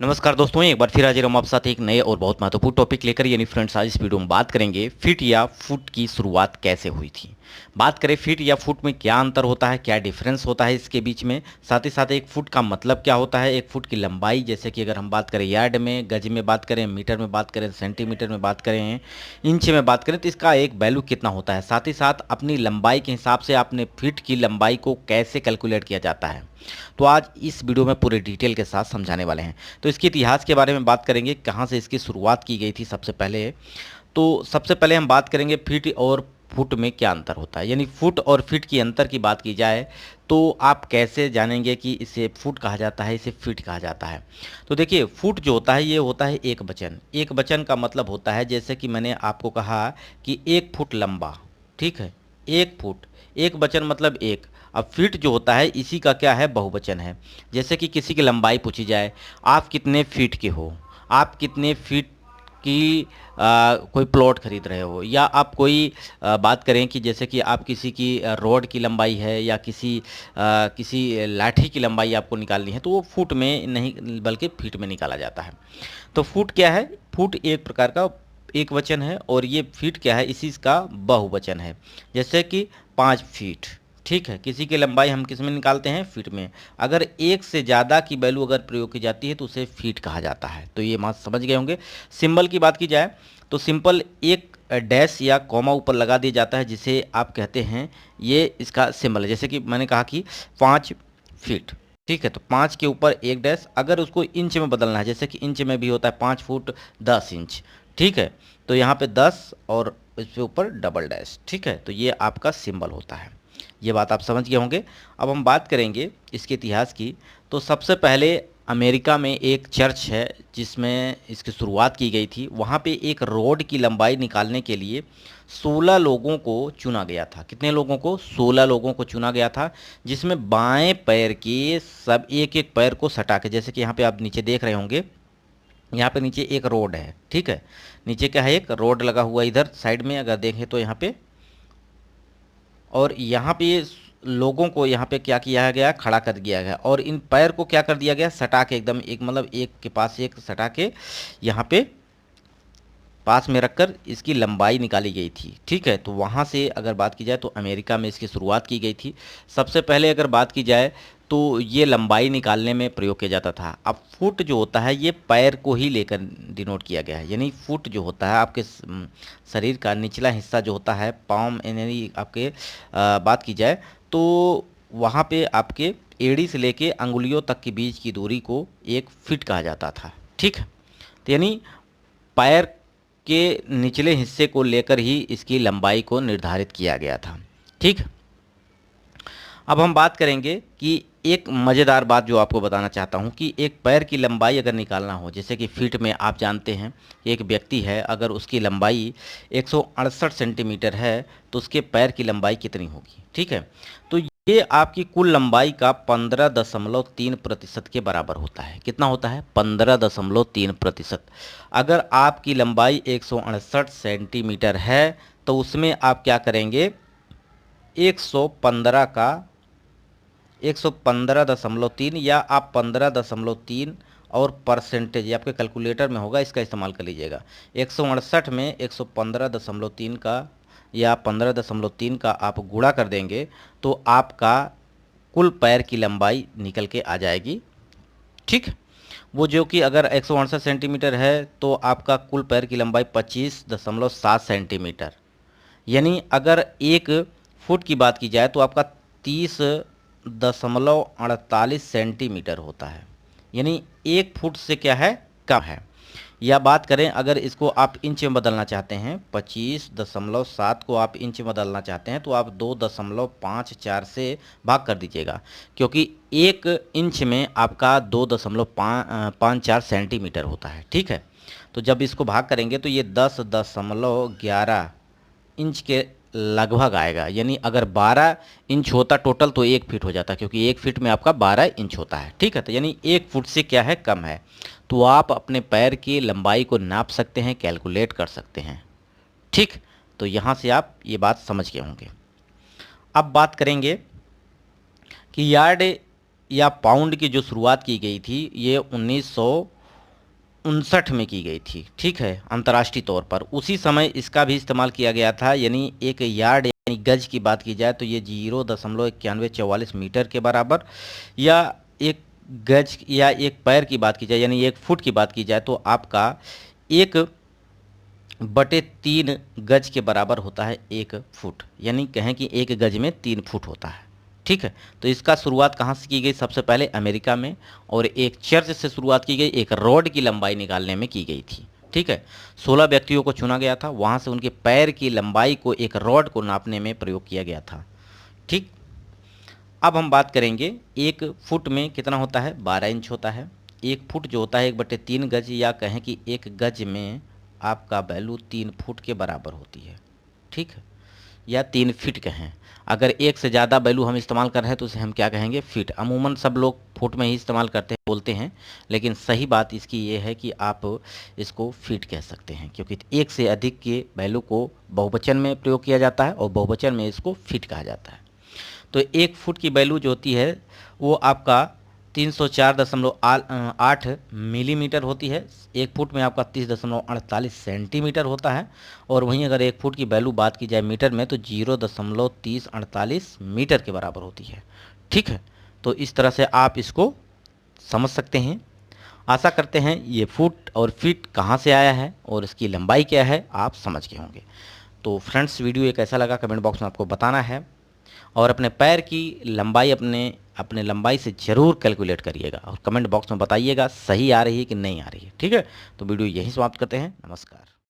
नमस्कार दोस्तों, एक बार फिर हाजिर हम आप साथ एक नए और बहुत महत्वपूर्ण टॉपिक लेकर। यानी फ्रेंड्स, आज इस वीडियो में बात करेंगे फिट या फुट की शुरुआत कैसे हुई थी। बात करें फिट या फुट में क्या अंतर होता है, क्या डिफरेंस होता है इसके बीच में, साथ ही साथ एक फुट का मतलब क्या होता है, एक फुट की लंबाई, जैसे कि अगर हम बात करें यार्ड में, गज में बात करें, मीटर में बात करें, सेंटीमीटर में बात करें, इंच में बात करें, तो इसका एक वैल्यू कितना होता है। साथ ही साथ अपनी लंबाई के हिसाब से अपने फिट की लंबाई को कैसे कैलकुलेट किया जाता है, तो आज इस वीडियो में पूरे डिटेल के साथ समझाने वाले हैं। तो इसके इतिहास के बारे में बात करेंगे, कहाँ से इसकी शुरुआत की गई थी सबसे पहले। तो सबसे पहले हम बात करेंगे फिट और फुट में क्या अंतर होता है। यानी फुट और फिट की अंतर की बात की जाए तो आप कैसे जानेंगे कि इसे फुट कहा जाता है, इसे फिट कहा जाता है। तो देखिए, फुट जो होता है ये होता है एक वचन। एक वचन का मतलब होता है, जैसे कि मैंने आपको कहा कि 1 फुट लंबा, ठीक है, 1 फुट, एक वचन मतलब एक। अब फीट जो होता है इसी का क्या है, बहुवचन है। जैसे कि किसी की लंबाई पूछी जाए, आप कितने फीट के हो, आप कितने फीट की कोई प्लॉट खरीद रहे हो, या आप कोई बात करें कि जैसे कि आप किसी की रोड की लंबाई है, या किसी लाठी की लंबाई आपको निकालनी है, तो वो फुट में नहीं बल्कि फीट में निकाला जाता है। तो फुट क्या है, फुट एक प्रकार का एक वचन है, और ये फीट क्या है, इसी का बहुवचन है। जैसे कि 5 फीट, ठीक है, किसी की लंबाई हम किस में निकालते हैं, फीट में। अगर एक से ज़्यादा की वैल्यू अगर प्रयोग की जाती है तो उसे फीट कहा जाता है। तो ये बात समझ गए होंगे। सिंबल की बात की जाए तो सिंपल एक डैश या कॉमा ऊपर लगा दिया जाता है, जिसे आप कहते हैं, ये इसका सिंबल है। जैसे कि मैंने कहा कि 5 फीट, ठीक है, तो 5 के ऊपर एक डैश। अगर उसको इंच में बदलना है, जैसे कि इंच में भी होता है 5 फुट 10 इंच, ठीक है, तो यहाँ पे 10 और इसके ऊपर डबल डैश, ठीक है, तो ये आपका सिंबल होता है। ये बात आप समझ गए होंगे। अब हम बात करेंगे इसके इतिहास की। तो सबसे पहले अमेरिका में एक चर्च है जिसमें इसकी शुरुआत की गई थी। वहाँ पे एक रोड की लंबाई निकालने के लिए 16 लोगों को चुना गया था। कितने लोगों को, 16 लोगों को चुना गया था, जिसमें बाएं पैर के सब एक एक पैर को सटा के, जैसे कि यहाँ पे आप नीचे देख रहे होंगे, यहाँ पे नीचे एक रोड है, ठीक है, नीचे क्या है, एक रोड लगा हुआ है इधर साइड में अगर देखें तो यहाँ पे। और यहाँ पे लोगों को यहाँ पे क्या किया गया, खड़ा कर दिया गया, और इन पैर को क्या कर दिया गया, सटा के एकदम एक, मतलब एक के पास एक सटा के यहाँ पे पास में रखकर इसकी लंबाई निकाली गई थी, ठीक है। तो वहाँ से अगर बात की जाए तो अमेरिका में इसकी शुरुआत की गई थी। सबसे पहले अगर बात की जाए तो ये लंबाई निकालने में प्रयोग किया जाता था। अब फुट जो होता है ये पैर को ही लेकर डिनोट किया गया है। यानी फुट जो होता है आपके शरीर का निचला हिस्सा जो होता है, पाम, यानी आपके बात की जाए तो वहाँ पे आपके एड़ी से लेके अंगुलियों तक के बीच की दूरी को एक फिट कहा जाता था, ठीक है। तो यानी पैर के निचले हिस्से को लेकर ही इसकी लंबाई को निर्धारित किया गया था, ठीक। अब हम बात करेंगे कि एक मज़ेदार बात जो आपको बताना चाहता हूँ कि एक पैर की लंबाई अगर निकालना हो, जैसे कि फीट में आप जानते हैं कि एक व्यक्ति है, अगर उसकी लंबाई 168 सेंटीमीटर है तो उसके पैर की लंबाई कितनी होगी, ठीक है। तो ये आपकी कुल लंबाई का 15.3% के बराबर होता है। कितना होता है, 15.3%। अगर आपकी लंबाई 168 सेंटीमीटर है तो उसमें आप क्या करेंगे, 115 का 115.3, या आप 15.3 और परसेंटेज, ये आपके कैलकुलेटर में होगा, इसका इस्तेमाल कर लीजिएगा। 168 में 115.3 का या 15.3 का आप गुणा कर देंगे तो आपका कुल पैर की लंबाई निकल के आ जाएगी, ठीक। वो जो कि अगर 168 सेंटीमीटर है तो आपका कुल पैर की लंबाई 25.7 सेंटीमीटर। यानी अगर 1 फुट की बात की जाए तो आपका 30.48 सेंटीमीटर होता है। यानी 1 फुट से क्या है, कम है। या बात करें अगर इसको आप इंच में बदलना चाहते हैं, 25.7 को आप इंच में बदलना चाहते हैं तो आप 2.54 से भाग कर दीजिएगा, क्योंकि 1 इंच में आपका 2.54 सेंटीमीटर होता है, ठीक है। तो जब इसको भाग करेंगे तो ये 10.11 इंच के लगभग आएगा। यानी अगर 12 इंच होता टोटल तो 1 फीट हो जाता, क्योंकि 1 फीट में आपका 12 इंच होता है, ठीक है। तो यानी 1 फुट से क्या है, कम है। तो आप अपने पैर की लंबाई को नाप सकते हैं, कैलकुलेट कर सकते हैं, ठीक। तो यहाँ से आप ये बात समझ गए होंगे। अब बात करेंगे कि यार्ड या पाउंड की जो शुरुआत की गई थी ये 1900 1959 में की गई थी, ठीक है, अंतर्राष्ट्रीय तौर पर। उसी समय इसका भी इस्तेमाल किया गया था, यानी एक यार्ड यानी गज की बात की जाए तो ये 0.9144 मीटर के बराबर, या एक गज या एक पैर की बात की जाए यानी 1 फुट की बात की जाए तो आपका 1/3 गज के बराबर होता है 1 फुट, यानी कहें कि 1 गज में 3 फुट होता है, ठीक है। तो इसका शुरुआत कहाँ से की गई? सबसे पहले अमेरिका में, और एक चर्च से शुरुआत की गई, एक रॉड की लंबाई निकालने में की गई थी, ठीक है। 16 व्यक्तियों को चुना गया था, वहाँ से उनके पैर की लंबाई को एक रॉड को नापने में प्रयोग किया गया था, ठीक। अब हम बात करेंगे 1 फुट में कितना होता है, 12 इंच होता है। 1 फुट जो होता है 1/3 गज, या कहें कि 1 गज में आपका वैल्यू 3 फुट के बराबर होती है, ठीक है, या 3 फीट कहें। अगर एक से ज़्यादा वैल्यू हम इस्तेमाल कर रहे हैं तो उसे हम क्या कहेंगे, फीट। अमूमन सब लोग फुट में ही इस्तेमाल करते हैं, बोलते हैं, लेकिन सही बात इसकी ये है कि आप इसको फीट कह सकते हैं, क्योंकि एक से अधिक के वैल्यू को बहुवचन में प्रयोग किया जाता है और बहुवचन में इसको फीट कहा जाता है। तो 1 फुट की वैल्यू जो होती है वो आपका 304.8 मिलीमीटर होती है। 1 फुट में आपका 30.48 सेंटीमीटर होता है। और वहीं अगर 1 फुट की वैल्यू बात की जाए मीटर में तो 0.3048 मीटर के बराबर होती है, ठीक है। तो इस तरह से आप इसको समझ सकते हैं। आशा करते हैं ये फुट और फीट कहाँ से आया है और इसकी लंबाई क्या है आप समझ गए होंगे। तो फ्रेंड्स, वीडियो एक कैसा लगा कमेंट बॉक्स में आपको बताना है, और अपने पैर की लंबाई अपने अपने लंबाई से ज़रूर कैलकुलेट करिएगा और कमेंट बॉक्स में बताइएगा सही आ रही है कि नहीं आ रही है, ठीक है। तो वीडियो यहीं समाप्त करते हैं। नमस्कार।